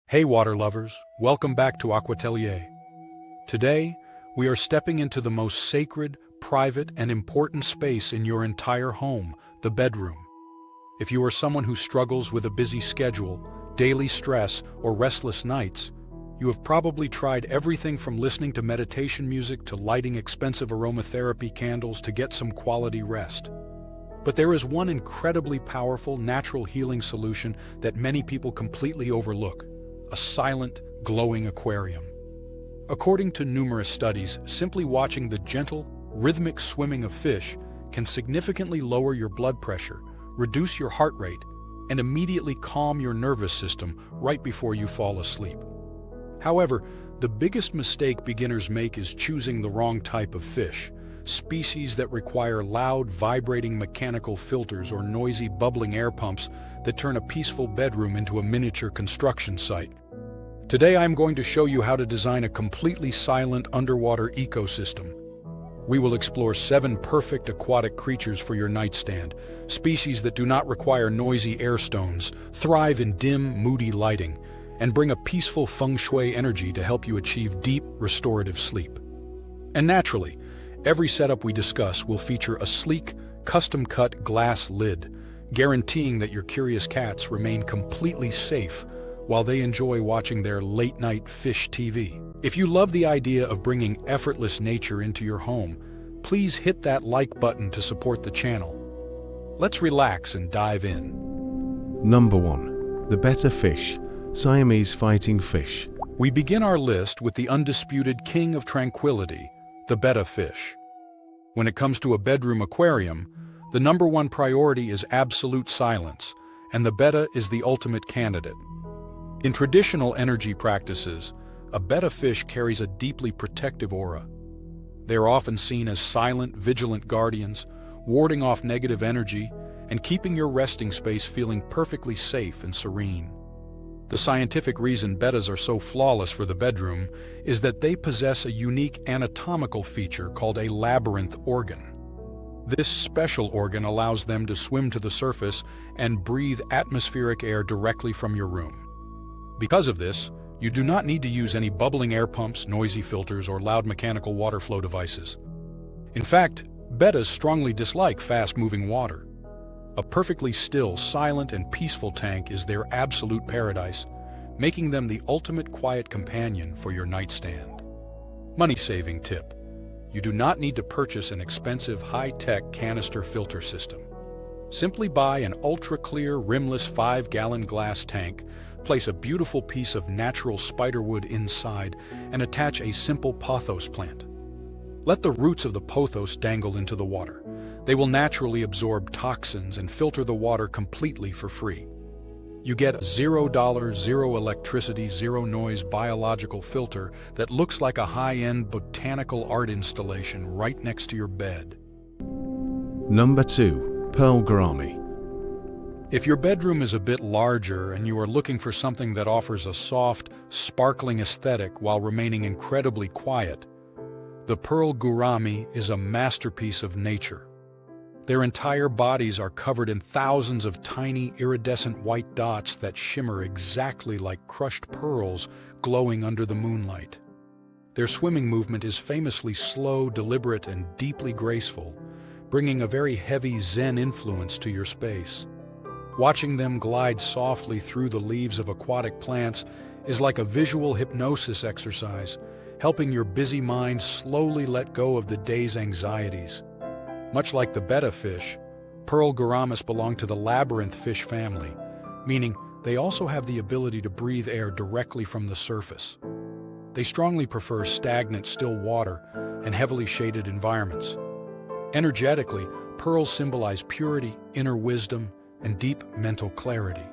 Hey water lovers, welcome back to Aquatelier. Today, we are stepping into the most sacred, private, and important space in your entire home, the bedroom. If you are someone who struggles with a busy schedule, daily stress, or restless nights, you have probably tried everything from listening to meditation music to lighting expensive aromatherapy candles to get some quality rest. But there is one incredibly powerful natural healing solution that many people completely overlook: a silent, glowing aquarium. According to numerous studies, simply watching the gentle, rhythmic swimming of fish can significantly lower your blood pressure, reduce your heart rate, and immediately calm your nervous system right before you fall asleep. However, the biggest mistake beginners make is choosing the wrong type of fish, species that require loud, vibrating mechanical filters or noisy, bubbling air pumps that turn a peaceful bedroom into a miniature construction site. Today I'm going to show you how to design a completely silent underwater ecosystem. We will explore 7 perfect aquatic creatures for your nightstand, species that do not require noisy air stones, thrive in dim, moody lighting, and bring a peaceful feng shui energy to help you achieve deep, restorative sleep. And naturally, every setup we discuss will feature a sleek, custom-cut glass lid, guaranteeing that your curious cats remain completely safe while they enjoy watching their late-night fish TV. If you love the idea of bringing effortless nature into your home, please hit that like button to support the channel. Let's relax and dive in. Number 1. The Betta fish, Siamese fighting fish. We begin our list with the undisputed king of tranquility, the Betta fish. When it comes to a bedroom aquarium, the number one priority is absolute silence, and the Betta is the ultimate candidate. In traditional energy practices, a Betta fish carries a deeply protective aura. They are often seen as silent, vigilant guardians, warding off negative energy and keeping your resting space feeling perfectly safe and serene. The scientific reason Bettas are so flawless for the bedroom is that they possess a unique anatomical feature called a labyrinth organ. This special organ allows them to swim to the surface and breathe atmospheric air directly from your room. Because of this, you do not need to use any bubbling air pumps, noisy filters, or loud mechanical water flow devices. In fact, Bettas strongly dislike fast-moving water. A perfectly still, silent, and peaceful tank is their absolute paradise, making them the ultimate quiet companion for your nightstand. Money-saving tip: you do not need to purchase an expensive, high-tech canister filter system. Simply buy an ultra-clear, rimless 5-gallon glass tank, place a beautiful piece of natural spiderwood inside, and attach a simple Pothos plant. Let the roots of the Pothos dangle into the water. They will naturally absorb toxins and filter the water completely for free. You get a $0, zero electricity, zero noise biological filter that looks like a high-end botanical art installation right next to your bed. Number 2. Pearl Gourami. If your bedroom is a bit larger and you are looking for something that offers a soft, sparkling aesthetic while remaining incredibly quiet, the Pearl Gourami is a masterpiece of nature. Their entire bodies are covered in thousands of tiny, iridescent white dots that shimmer exactly like crushed pearls glowing under the moonlight. Their swimming movement is famously slow, deliberate, and deeply graceful, bringing a very heavy Zen influence to your space. Watching them glide softly through the leaves of aquatic plants is like a visual hypnosis exercise, helping your busy mind slowly let go of the day's anxieties. Much like the Betta fish, Pearl Gouramis belong to the labyrinth fish family, meaning they also have the ability to breathe air directly from the surface. They strongly prefer stagnant, still water and heavily shaded environments. Energetically, pearls symbolize purity, inner wisdom, and deep mental clarity,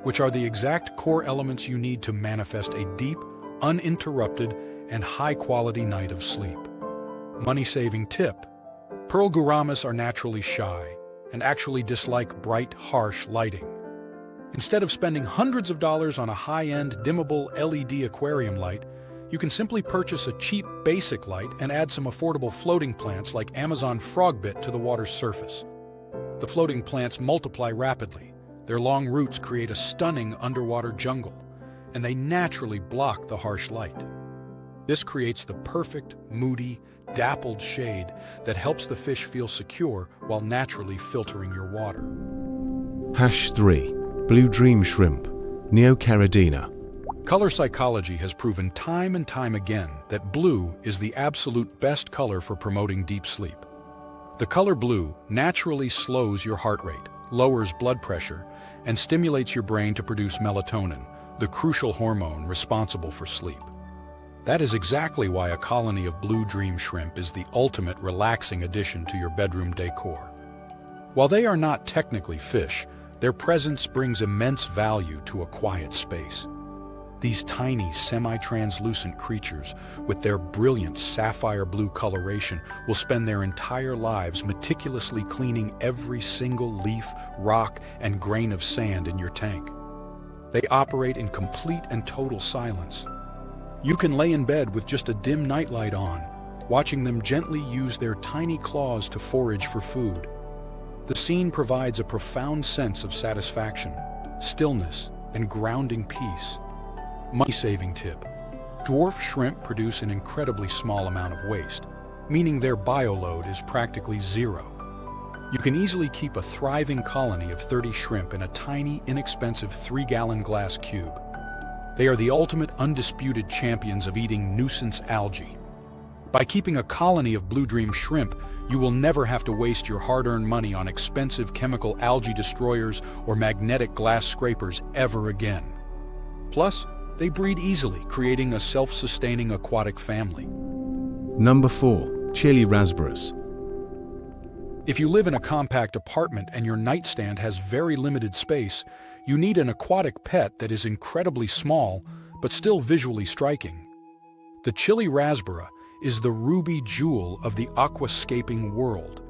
which are the exact core elements you need to manifest a deep, uninterrupted, and high-quality night of sleep. Money-saving tip: Pearl Gouramis are naturally shy and actually dislike bright, harsh lighting. Instead of spending hundreds of dollars on a high-end, dimmable LED aquarium light, you can simply purchase a cheap, basic light and add some affordable floating plants like Amazon frogbit to the water's surface. The floating plants multiply rapidly. Their long roots create a stunning underwater jungle, and they naturally block the harsh light. This creates the perfect, moody, dappled shade that helps the fish feel secure while naturally filtering your water. #3. Blue Dream Shrimp, Neocaridina. Color psychology has proven time and time again that blue is the absolute best color for promoting deep sleep. The color blue naturally slows your heart rate, lowers blood pressure, and stimulates your brain to produce melatonin, the crucial hormone responsible for sleep. That is exactly why a colony of blue dream shrimp is the ultimate relaxing addition to your bedroom decor. While they are not technically fish, their presence brings immense value to a quiet space. These tiny, semi-translucent creatures, with their brilliant sapphire blue coloration, will spend their entire lives meticulously cleaning every single leaf, rock, and grain of sand in your tank. They operate in complete and total silence. You can lay in bed with just a dim nightlight on, watching them gently use their tiny claws to forage for food. The scene provides a profound sense of satisfaction, stillness, and grounding peace. Money-saving tip: dwarf shrimp produce an incredibly small amount of waste, meaning their bioload is practically zero. You can easily keep a thriving colony of 30 shrimp in a tiny, inexpensive 3-gallon glass cube. They are the ultimate undisputed champions of eating nuisance algae. By keeping a colony of blue dream shrimp, you will never have to waste your hard-earned money on expensive chemical algae destroyers or magnetic glass scrapers ever again. Plus, they breed easily, creating a self-sustaining aquatic family. #4. Chili Rasboras. If you live in a compact apartment and your nightstand has very limited space, you need an aquatic pet that is incredibly small, but still visually striking. The Chili Rasbora is the ruby jewel of the aquascaping world.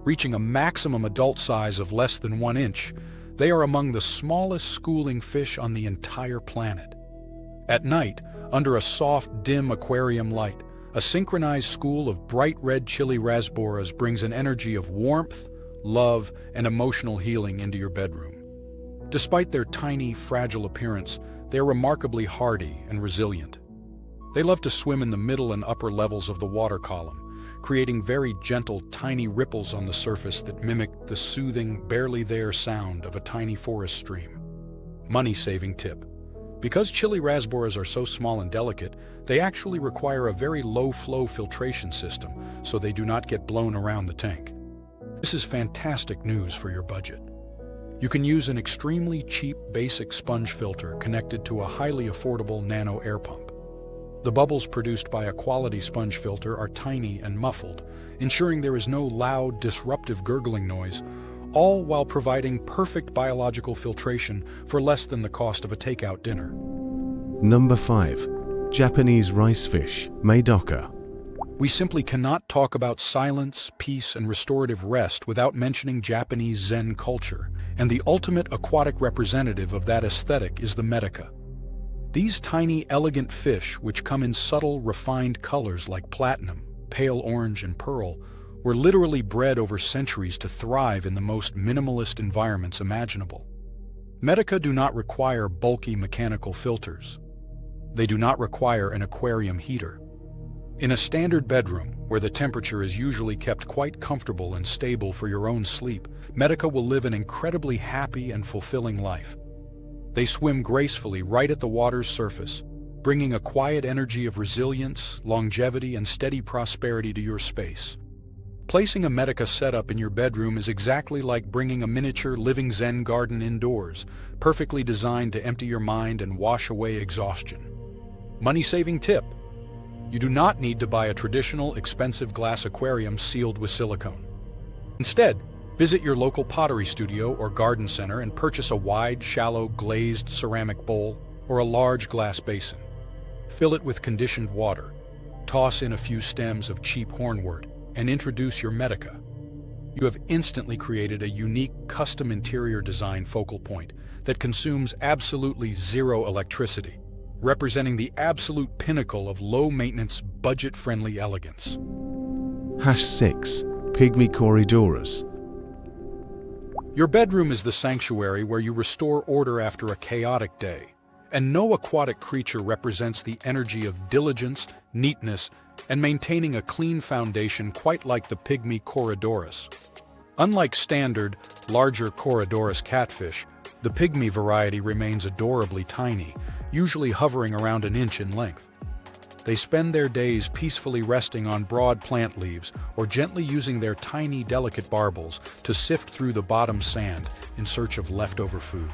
Reaching a maximum adult size of less than 1 inch, they are among the smallest schooling fish on the entire planet. At night, under a soft, dim aquarium light, a synchronized school of bright red Chili Rasboras brings an energy of warmth, love, and emotional healing into your bedroom. Despite their tiny, fragile appearance, they are remarkably hardy and resilient. They love to swim in the middle and upper levels of the water column, creating very gentle, tiny ripples on the surface that mimic the soothing, barely there sound of a tiny forest stream. Money-saving tip: because Chili Rasboras are so small and delicate, they actually require a very low-flow filtration system, so they do not get blown around the tank. This is fantastic news for your budget. You can use an extremely cheap basic sponge filter connected to a highly affordable nano air pump. The bubbles produced by a quality sponge filter are tiny and muffled, ensuring there is no loud, disruptive gurgling noise, all while providing perfect biological filtration for less than the cost of a takeout dinner. #5. Japanese rice fish, Medaka. We simply cannot talk about silence, peace, and restorative rest without mentioning Japanese Zen culture, and the ultimate aquatic representative of that aesthetic is the Medaka. These tiny, elegant fish, which come in subtle, refined colors like platinum, pale orange, and pearl, were literally bred over centuries to thrive in the most minimalist environments imaginable. Medaka do not require bulky mechanical filters. They do not require an aquarium heater. In a standard bedroom, where the temperature is usually kept quite comfortable and stable for your own sleep, Medaka will live an incredibly happy and fulfilling life. They swim gracefully right at the water's surface, bringing a quiet energy of resilience, longevity, and steady prosperity to your space. Placing a Medaka setup in your bedroom is exactly like bringing a miniature living Zen garden indoors, perfectly designed to empty your mind and wash away exhaustion. Money-saving tip: you do not need to buy a traditional, expensive glass aquarium sealed with silicone. Instead, visit your local pottery studio or garden center and purchase a wide, shallow, glazed ceramic bowl or a large glass basin. Fill it with conditioned water, toss in a few stems of cheap hornwort, and introduce your Medaka. You have instantly created a unique, custom interior design focal point that consumes absolutely zero electricity, representing the absolute pinnacle of low-maintenance, budget-friendly elegance. #6. Pygmy Corydoras. Your bedroom is the sanctuary where you restore order after a chaotic day, And no aquatic creature represents the energy of diligence, neatness, and maintaining a clean foundation quite like the pygmy Corydoras. Unlike standard, larger Corydoras catfish, the pygmy variety remains adorably tiny, usually hovering around an inch in length. They spend their days peacefully resting on broad plant leaves or gently using their tiny, delicate barbels to sift through the bottom sand in search of leftover food.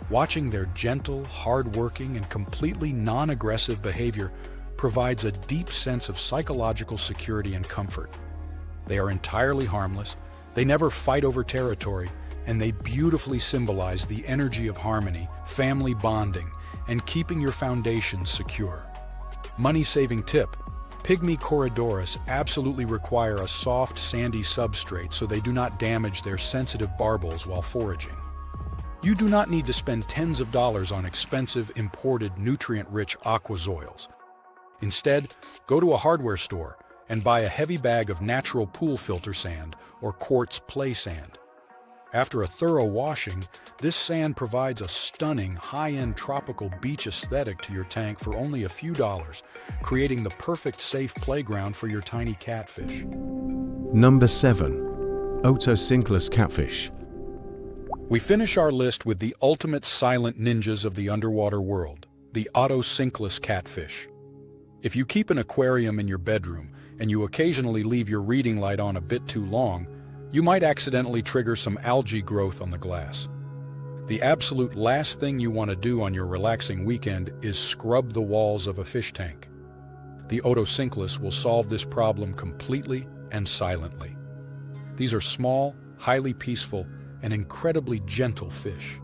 Watching their gentle, hard-working, and completely non-aggressive behavior provides a deep sense of psychological security and comfort. They are entirely harmless, they never fight over territory, and they beautifully symbolize the energy of harmony, family bonding, and keeping your foundations secure. Money-saving tip: pygmy Corydoras absolutely require a soft, sandy substrate so they do not damage their sensitive barbels while foraging. You do not need to spend tens of dollars on expensive, imported, nutrient-rich aqua soils. Instead, go to a hardware store and buy a heavy bag of natural pool filter sand or quartz play sand. After a thorough washing, this sand provides a stunning, high-end tropical beach aesthetic to your tank for only a few dollars, creating the perfect safe playground for your tiny catfish. Number 7. Otocinclus catfish. We finish our list with the ultimate silent ninjas of the underwater world, the Otocinclus catfish. If you keep an aquarium in your bedroom and you occasionally leave your reading light on a bit too long, you might accidentally trigger some algae growth on the glass. The absolute last thing you want to do on your relaxing weekend is scrub the walls of a fish tank. The Otocinclus will solve this problem completely and silently. These are small, highly peaceful, and incredibly gentle fish.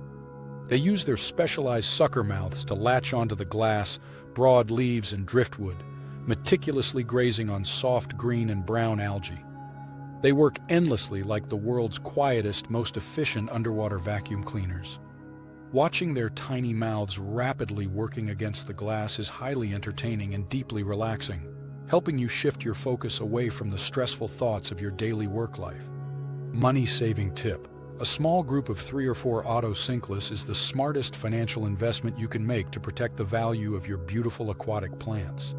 They use their specialized sucker mouths to latch onto the glass, broad leaves, and driftwood, meticulously grazing on soft green and brown algae. They work endlessly like the world's quietest, most efficient underwater vacuum cleaners. Watching their tiny mouths rapidly working against the glass is highly entertaining and deeply relaxing, helping you shift your focus away from the stressful thoughts of your daily work life. Money-saving tip: a small group of 3 or 4 Otocinclus is the smartest financial investment you can make to protect the value of your beautiful aquatic plants.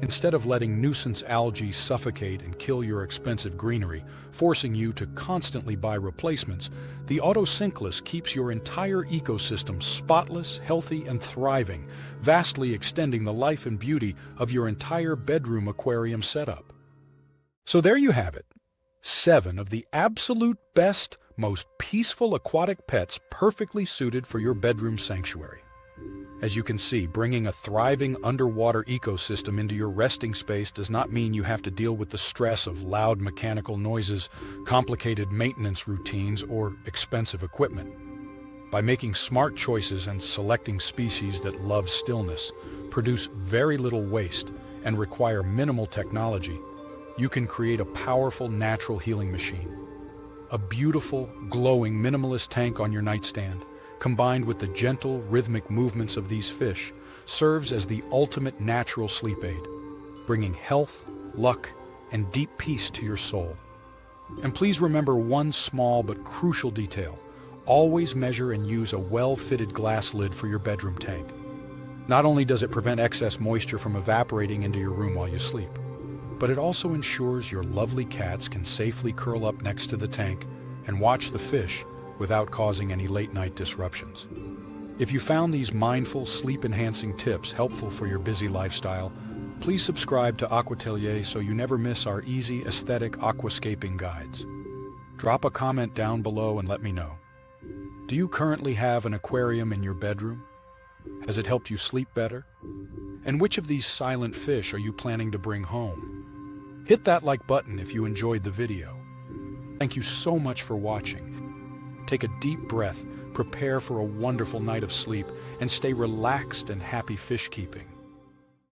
Instead of letting nuisance algae suffocate and kill your expensive greenery, forcing you to constantly buy replacements, the Otocinclus keeps your entire ecosystem spotless, healthy, and thriving, vastly extending the life and beauty of your entire bedroom aquarium setup. So there you have it. 7 of the absolute best, most peaceful aquatic pets perfectly suited for your bedroom sanctuary. As you can see, bringing a thriving underwater ecosystem into your resting space does not mean you have to deal with the stress of loud mechanical noises, complicated maintenance routines, or expensive equipment. By making smart choices and selecting species that love stillness, produce very little waste, and require minimal technology, you can create a powerful natural healing machine. A beautiful, glowing minimalist tank on your nightstand, combined with the gentle, rhythmic movements of these fish, serves as the ultimate natural sleep aid, bringing health, luck, and deep peace to your soul. And please remember one small but crucial detail: always measure and use a well-fitted glass lid for your bedroom tank. Not only does it prevent excess moisture from evaporating into your room while you sleep, but it also ensures your lovely cats can safely curl up next to the tank and watch the fish without causing any late-night disruptions. If you found these mindful, sleep-enhancing tips helpful for your busy lifestyle, please subscribe to Aquatelier so you never miss our easy, aesthetic aquascaping guides. Drop a comment down below and let me know. Do you currently have an aquarium in your bedroom? Has it helped you sleep better? And which of these silent fish are you planning to bring home? Hit that like button if you enjoyed the video. Thank you so much for watching. Take a deep breath, prepare for a wonderful night of sleep, and stay relaxed and happy fish keeping.